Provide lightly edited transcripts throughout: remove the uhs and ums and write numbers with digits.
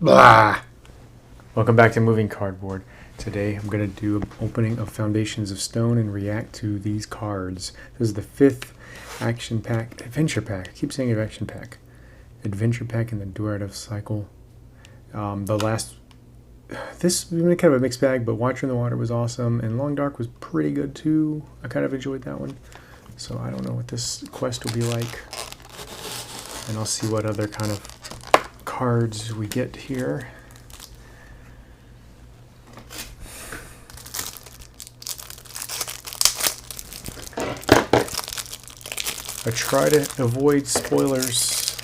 Blah! Welcome back to Moving Cardboard. Today I'm going to do an opening of Foundations of Stone and react to these cards. This is the 5th action pack, adventure pack. I keep saying action pack. Adventure pack in the Durative cycle. This was kind of a mixed bag, but Watcher in the Water was awesome, and Long Dark was pretty good too. I kind of enjoyed that one. So I don't know what this quest will be like. And I'll see what other kind of cards we get here. I try to avoid spoilers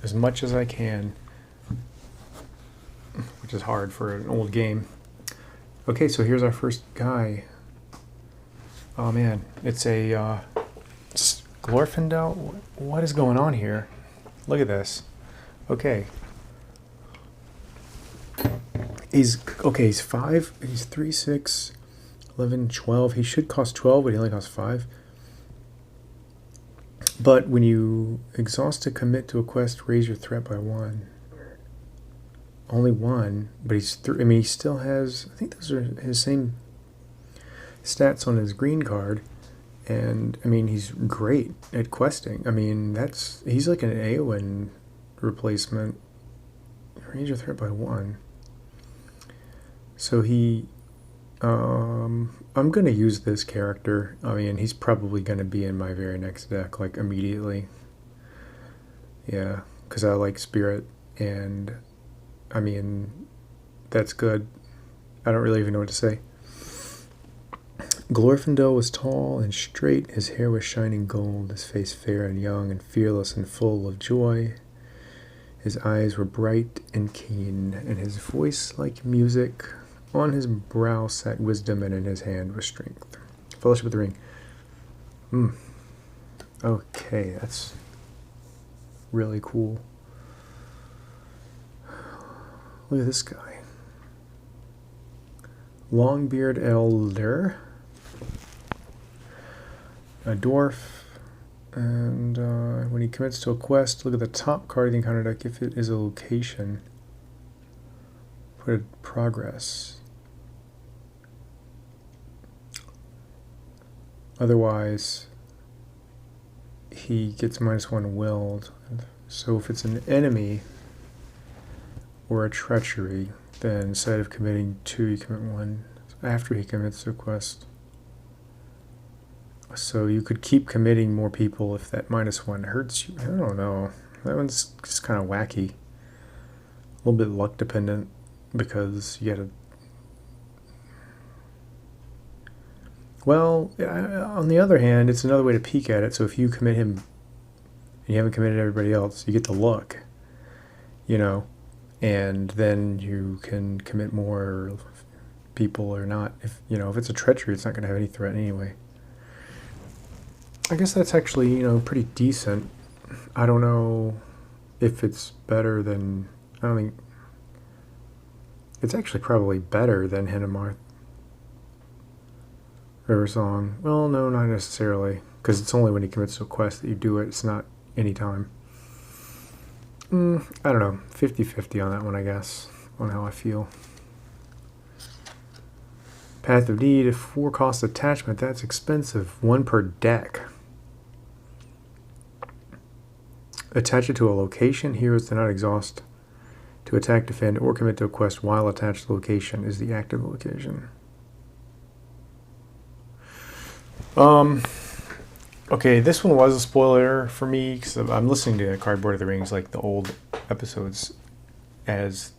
as much as I can, which is hard for an old game. Okay, so here's our first guy. Oh man, it's a Glorfindel. What is going on here? Look at this. Okay. He's 5. He's 3, 6, 11, 12. He should cost 12, but he only costs 5. But when you exhaust to commit to a quest, raise your threat by 1. Only 1, but he's he still has, I think those are his same stats on his green card. And I mean, he's great at questing. I mean, he's like an Eowyn replacement. Raise your threat by 1. So I'm gonna use this character. I mean, he's probably gonna be in my very next deck, like immediately. Yeah, because I like Spirit, and I mean, that's good. I don't really even know what to say. Glorfindel was tall and straight, his hair was shining gold, his face fair and young and fearless and full of joy. His eyes were bright and keen, and his voice like music. On his brow sat wisdom, and in his hand was strength. Fellowship with the Ring. Okay, that's really cool. Look at this guy. Longbeard Elder. A dwarf, and when he commits to a quest, look at the top card of the encounter deck. If it is a location, put a progress. Otherwise, he gets -1 willed. So if it's an enemy or a treachery, then instead of committing 2, you commit 1 after he commits to a quest. So you could keep committing more people if that -1 hurts you. I don't know. That one's just kind of wacky. A little bit luck dependent, because you gotta... Well, on the other hand, it's another way to peek at it. So if you commit him and you haven't committed everybody else, you get the luck, you know, and then you can commit more people or not. If it's a treachery, it's not going to have any threat anyway. I guess that's actually, pretty decent. I don't know if it's better than... I don't think... It's actually probably better than Hinnemarth River Song. Well, no, not necessarily, because it's only when he commits to a quest that you do it. It's not any time. I don't know. 50-50 on that one, I guess, on how I feel. Path of Need, 4 cost attachment. That's expensive. 1 per deck. Attach it to a location. Heroes do not exhaust to attack, defend, or commit to a quest while attached to the location is the active location. Okay, this one was a spoiler for me because I'm listening to Cardboard of the Rings, like the old episodes, as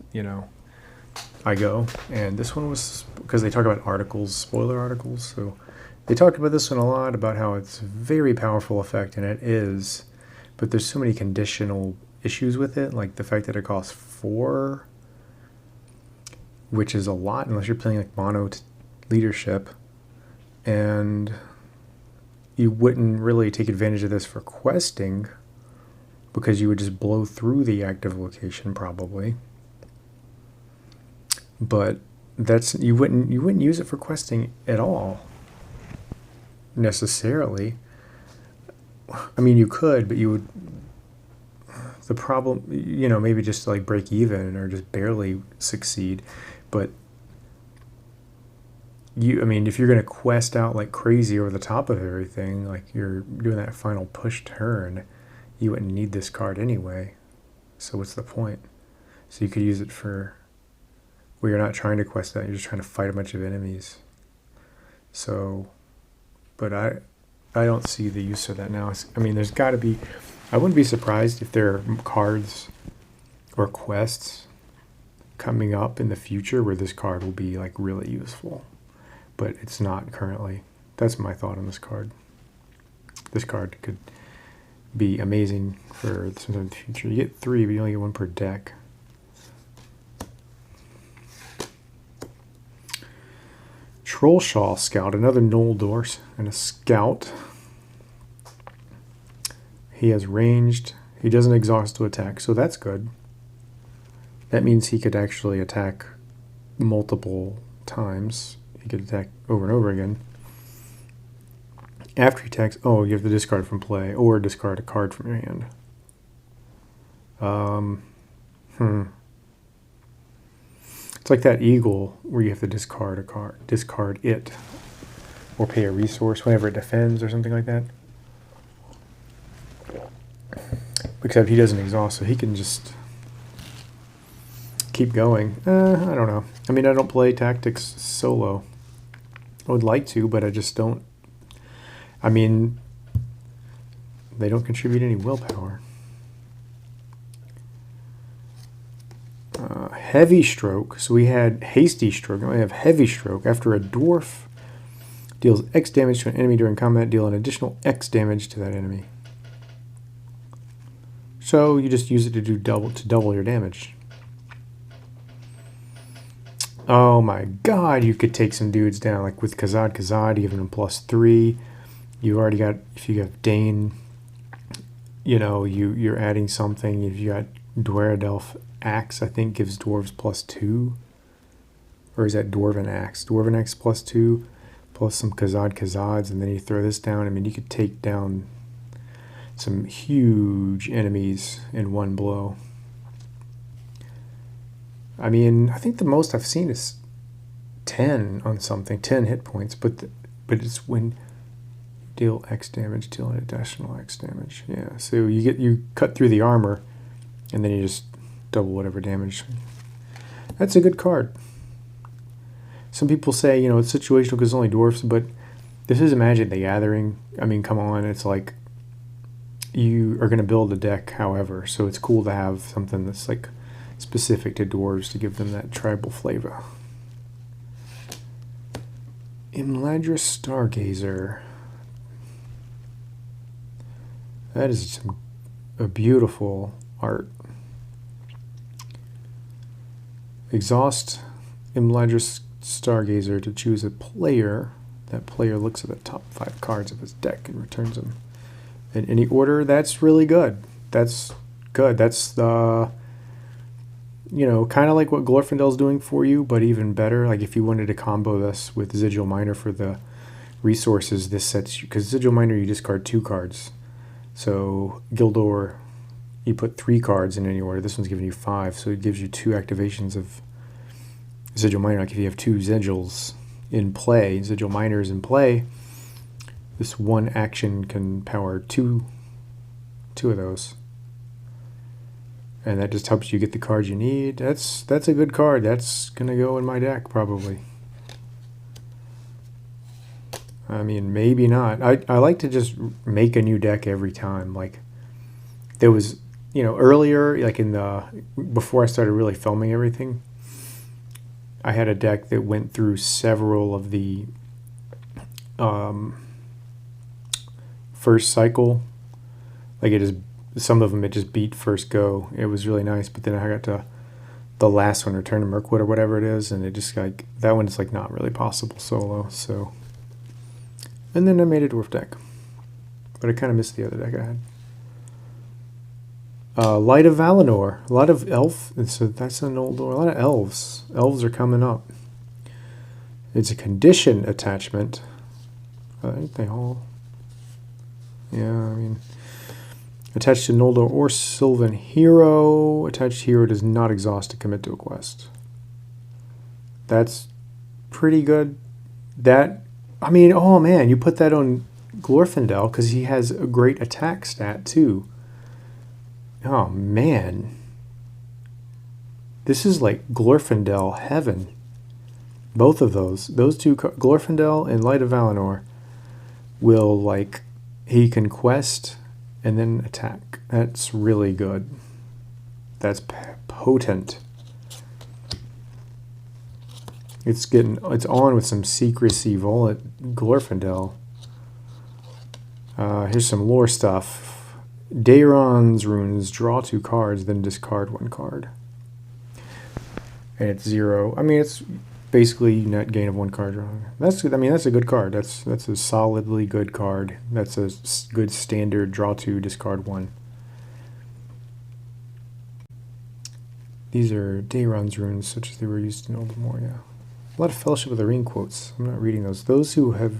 I go. And this one was because they talk about articles, spoiler articles. So they talked about this one a lot, about how it's a very powerful effect, and it is. But there's so many conditional issues with it, like the fact that it costs 4, which is a lot unless you're playing like mono leadership, and you wouldn't really take advantage of this for questing because you would just blow through the active location probably. But you wouldn't use it for questing at all necessarily. I mean, you could, but you would The problem, you know, maybe just like break even or just barely succeed, but I mean, if you're going to quest out like crazy over the top of everything, like you're doing that final push turn, you wouldn't need this card anyway. So what's the point? So you could use it for where you're not trying to quest out, you're just trying to fight a bunch of enemies. So, but I don't see the use of that now. I mean, there's got to be, I wouldn't be surprised if there are cards or quests coming up in the future where this card will be like really useful. But it's not currently. That's my thought on this card. This card could be amazing for sometime in the future. You get 3, but you only get 1 per deck. Trollshaw Scout, another Noldor and a Scout. He has ranged. He doesn't exhaust to attack, so that's good. That means he could actually attack multiple times. He could attack over and over again. After he attacks, oh, you have to discard from play or discard a card from your hand. It's like that eagle where you have to discard a card, discard it, or pay a resource whenever it defends or something like that. Except he doesn't exhaust, so he can just keep going. I don't know. I mean, I don't play tactics solo. I would like to, but I just don't. I mean, they don't contribute any willpower. Heavy Stroke. So we had Hasty Stroke. Now we have Heavy Stroke. After a dwarf deals X damage to an enemy during combat, deal an additional X damage to that enemy. So you just use it to double your damage. Oh my god, you could take some dudes down, like with Khazad, giving them +3. You already got, if you have Dane, you know, you're adding something. If you got Dwaradelf Axe, I think gives dwarves +2. Or is that Dwarven Axe? Dwarven Axe +2, plus some Khazads, and then you throw this down. I mean, you could take down some huge enemies in one blow. I mean, I think the most I've seen is 10 on something, 10 hit points, but it's when you deal X damage, deal an additional X damage. Yeah, so you cut through the armor, and then you just double whatever damage. That's a good card. Some people say, you know, it's situational because it's only dwarfs, but this is Magic the Gathering. I mean, come on, it's like you are going to build a deck however, so it's cool to have something that's like specific to dwarves to give them that tribal flavor. Imladris Stargazer. That is a beautiful art. Exhaust Imladris Stargazer to choose a player. That player looks at the top 5 cards of his deck and returns them in any order. That's really good. That's good. That's the, you know, kind of like what Glorfindel's doing for you, but even better. Like if you wanted to combo this with Sigil Miner for the resources, this sets you, because Sigil Miner you discard 2 cards. So Gildor, you put 3 cards in any order. This one's giving you 5, so it gives you 2 activations of Sigil Miner. Like if you have 2 Sigils in play, Sigil Miner is in play, this one action can power two of those. And that just helps you get the cards you need. That's a good card. That's going to go in my deck, probably. I mean, maybe not. I like to just make a new deck every time. Like, there was, you know, earlier, like before I started really filming everything, I had a deck that went through several of the first cycle. Like, some of them it just beat first go. It was really nice, but then I got to the last one, Return to Mirkwood or whatever it is, and it just like, that one is like not really possible solo, so. And then I made a dwarf deck, but I kind of missed the other deck I had. Light of Valinor, a lot of elf, so that's an old door, a lot of elves. Elves are coming up. It's a condition attachment. Ain't they all? Yeah, I mean, Attached to Noldor or Sylvan hero. Attached hero does not exhaust to commit to a quest. That's pretty good. That, I mean, oh man, you put that on Glorfindel because he has a great attack stat too. Oh man. This is like Glorfindel heaven. Both of those two, Glorfindel and Light of Valinor, will like, he can quest and then attack. That's really good. That's potent. It's on with some secrecy Volant Glorfindel. Here's some lore stuff. Daeron's runes, draw 2 cards, then discard 1 card. And it's 0. I mean, it's basically net gain of 1 card. That's good. I mean, that's a good card. That's a solidly good card. That's a good standard draw 2, discard 1. These are Daeron's runes, such as they were used in Old Moria. A lot of Fellowship of the Ring quotes. I'm not reading those. Those who have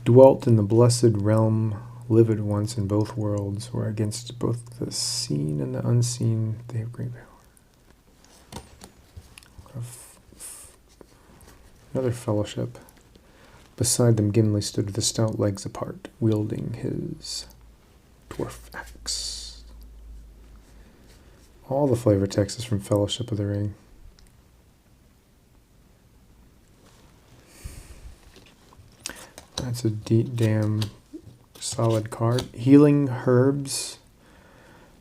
dwelt in the blessed realm, lived once in both worlds, or against both the seen and the unseen, they have great power. Another fellowship. Beside them Gimli stood with his stout legs apart, wielding his dwarf axe. All the flavor text is from Fellowship of the Ring. That's a damn solid card. Healing herbs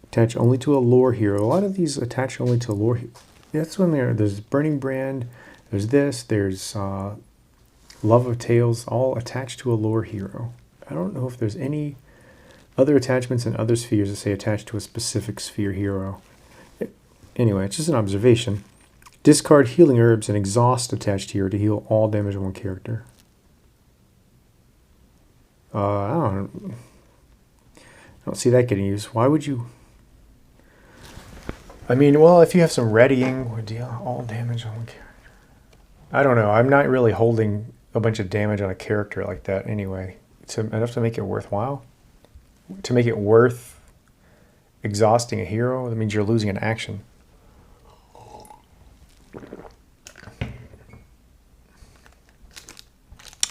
attach only to a lore hero. A lot of these attach only to a lore hero. That's when there's Burning Brand, there's this, there's Love of Tales, all attached to a lore hero. I don't know if there's any other attachments in other spheres that say attached to a specific sphere hero. Anyway, it's just an observation. Discard healing herbs and exhaust attached here to heal all damage on one character. I don't see that getting used. Why would you? I mean, well, if you have some readying, would deal all damage on one character. I don't know. I'm not really holding a bunch of damage on a character like that anyway. It's enough to make it worthwhile. To make it worth exhausting a hero, that means you're losing an action.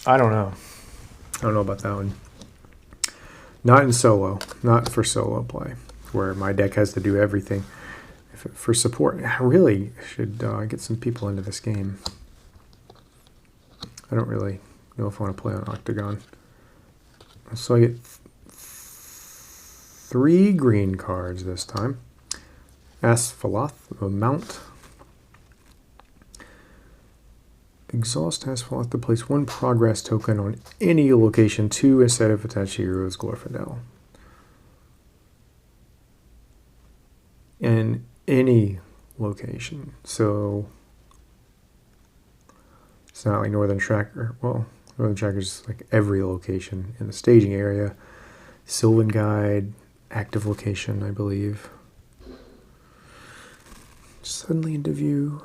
I don't know. I don't know about that one. Not in solo. Not for solo play, where my deck has to do everything. For support, I really should get some people into this game. I don't really know if I want to play on Octagon. So I get 3 green cards this time. Asphaloth, a mount. Exhaust Asphaloth to place 1 progress token on any location to a set of attached heroes, Glorfindel. And any location. So it's not like Northern Tracker. Well, Northern Tracker is like every location in the staging area. Sylvan Guide, active location, I believe. Suddenly into view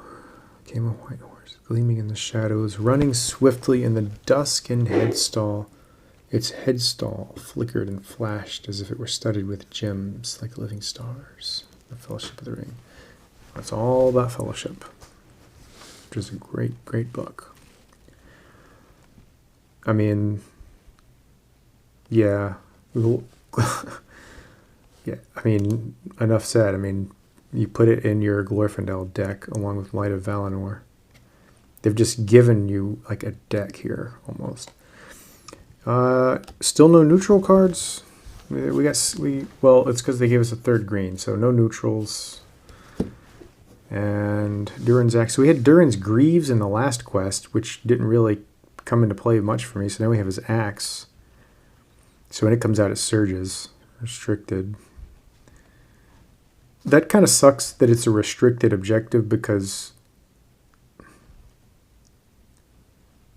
came a white horse, gleaming in the shadows, running swiftly in the dusk and headstall. Its headstall flickered and flashed as if it were studded with gems like living stars. The Fellowship of the Ring. That's all about Fellowship, which is a great, great book. I mean, yeah. Yeah, I mean, enough said. I mean, you put it in your Glorfindel deck along with Light of Valinor. They've just given you like a deck here, almost. Still no neutral cards. Well, it's because they gave us a 3rd green, so no neutrals. And Durin's Axe. So we had Durin's Greaves in the last quest, which didn't really come into play much for me. So now we have his Axe. So when it comes out, it surges. Restricted. That kind of sucks that it's a restricted objective, because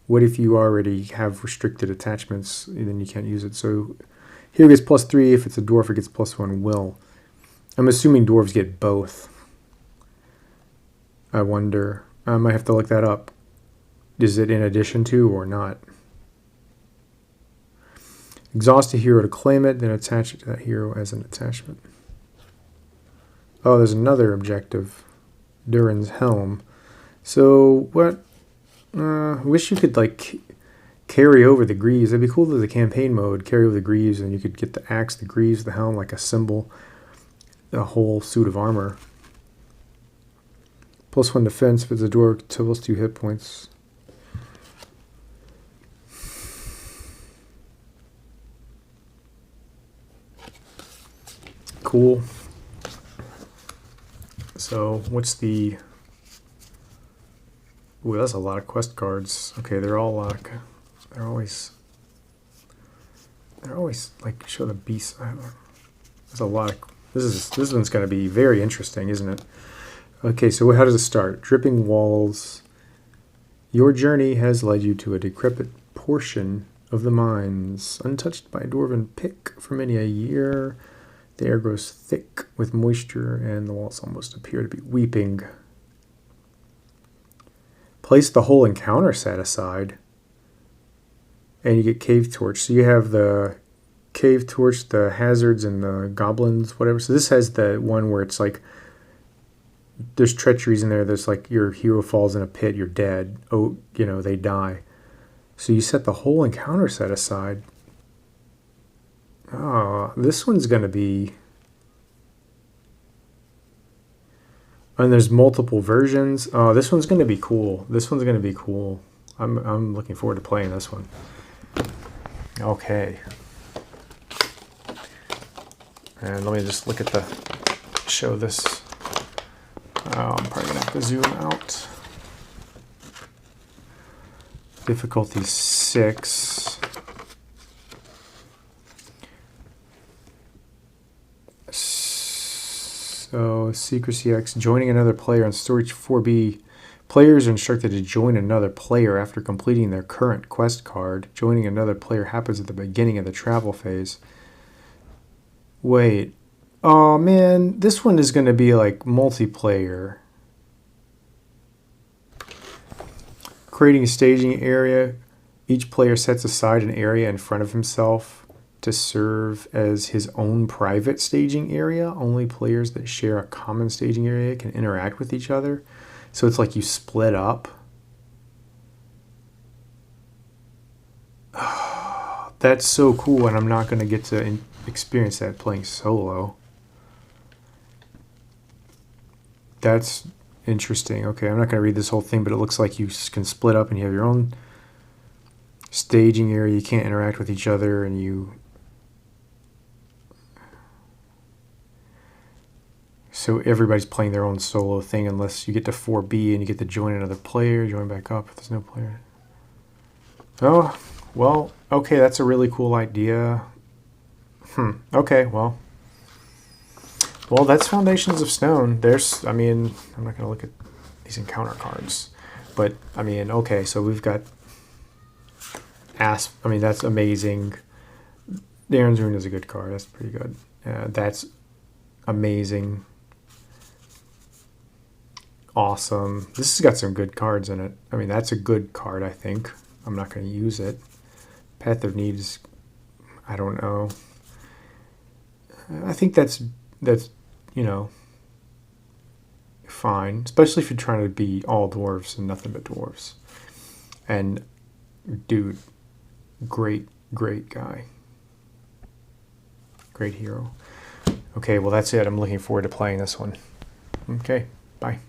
what if you already have restricted attachments and then you can't use it? So here it gets +3. If it's a dwarf, it gets +1 will. I'm assuming dwarves get both. I wonder. I might have to look that up. Is it in addition to or not? Exhaust a hero to claim it, then attach it to that hero as an attachment. Oh, there's another objective. Durin's Helm. So, what? Wish you could, like, carry over the greaves. It'd be cool to the campaign mode, carry over the greaves, and you could get the axe, the greaves, the helm, like a symbol, a whole suit of armor. +1 defense, if it's a dwarf, +2 hit points. Cool. So, what's the... Ooh, that's a lot of quest cards. Okay, they're all like... They're always like, show the beast. There's a lot of... This one's going to be very interesting, isn't it? Okay, so how does it start? Dripping walls. Your journey has led you to a decrepit portion of the mines, untouched by dwarven pick for many a year. The air grows thick with moisture, and the walls almost appear to be weeping. Place the whole encounter set aside, and you get Cave Torch. So you have the Cave Torch, the hazards, and the goblins, whatever. So this has the one where it's like, there's treacheries in there. There's like, your hero falls in a pit, you're dead. Oh, you know, they die. So you set the whole encounter set aside. Oh, this one's going to be... And there's multiple versions. Oh, this one's going to be cool. This one's going to be cool. I'm looking forward to playing this one. Okay. And let me just look at the... Show this. Oh, I'm probably going to have to zoom out. Difficulty 6. So, Secrecy X, joining another player on Storage 4B. Players are instructed to join another player after completing their current quest card. Joining another player happens at the beginning of the travel phase. Wait. Oh, man. This one is going to be like multiplayer. Creating a staging area. Each player sets aside an area in front of himself to serve as his own private staging area. Only players that share a common staging area can interact with each other. So it's like you split up. That's so cool, and I'm not going to get to experience that playing solo. That's interesting. Okay, I'm not going to read this whole thing, but it looks like you can split up and you have your own staging area. You can't interact with each other, and you... So everybody's playing their own solo thing unless you get to 4B and you get to join another player, join back up if there's no player. Oh, well, okay, that's a really cool idea. Okay, well, that's Foundations of Stone. There's, I mean, I'm not going to look at these encounter cards, but, I mean, okay, so we've got I mean, that's amazing. Darren's Rune is a good card. That's pretty good. That's amazing. Awesome. This has got some good cards in it. I mean, that's a good card, I think. I'm not going to use it. Path of Need is, I don't know. I think that's you know, fine. Especially if you're trying to be all dwarves and nothing but dwarves. And, dude, great guy. Great hero. Okay, well, that's it. I'm looking forward to playing this one. Okay, bye.